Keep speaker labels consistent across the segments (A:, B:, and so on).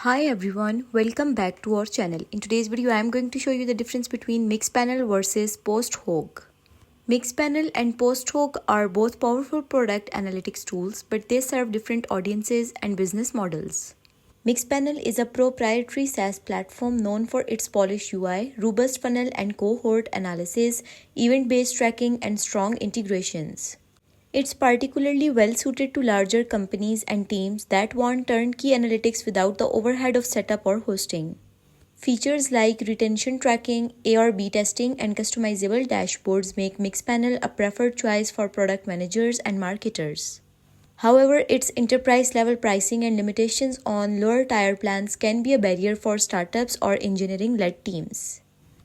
A: Hi everyone, welcome back to our channel. In today's video, I am going to show you the difference between Mixpanel versus PostHog. Mixpanel and PostHog are both powerful product analytics tools, but they serve different audiences and business models. Mixpanel is a proprietary SaaS platform known for its polished UI, robust funnel and cohort analysis, event-based tracking, and strong integrations. It's particularly well suited to larger companies and teams that want turnkey analytics without the overhead of setup or hosting. Features like retention tracking, A/B testing, and customizable dashboards make Mixpanel a preferred choice for product managers and marketers. However, its enterprise-level pricing and limitations on lower-tier plans can be a barrier for startups or engineering-led teams.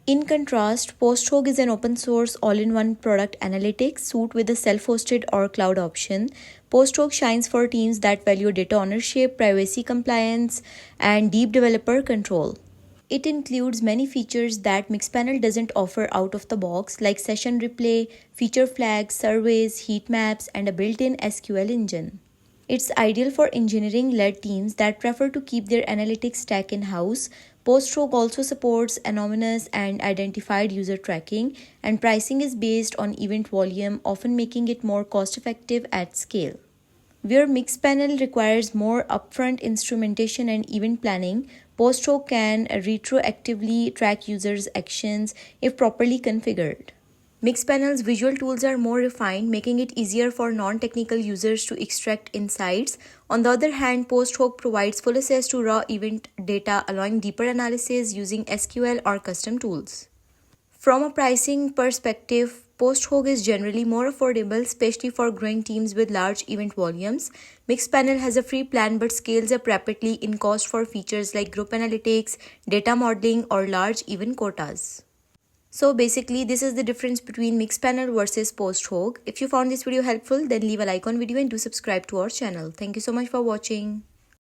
A: In contrast, PostHog is an open-source, all-in-one product analytics suite with a self-hosted or cloud option. PostHog shines for teams that value data ownership, privacy compliance, and deep developer control. It includes many features that Mixpanel doesn't offer out of the box, like session replay, feature flags, surveys, heat maps, and a built-in SQL engine. It's ideal for engineering-led teams that prefer to keep their analytics stack in-house. PostHog also supports anonymous and identified user tracking, and pricing is based on event volume, often making it more cost-effective at scale. Where Mixpanel requires more upfront instrumentation and event planning, PostHog can retroactively track users' actions if properly configured. Mixpanel's visual tools are more refined, making it easier for non-technical users to extract insights. On the other hand, PostHog provides full access to raw event data, allowing deeper analysis using SQL or custom tools. From a pricing perspective, PostHog is generally more affordable, especially for growing teams with large event volumes. Mixpanel has a free plan but scales up rapidly in cost for features like group analytics, data modeling, or large event quotas. So basically, this is the difference between Mixpanel versus PostHog. If you found this video helpful, then leave a like on video and do subscribe to our channel. Thank you so much for watching.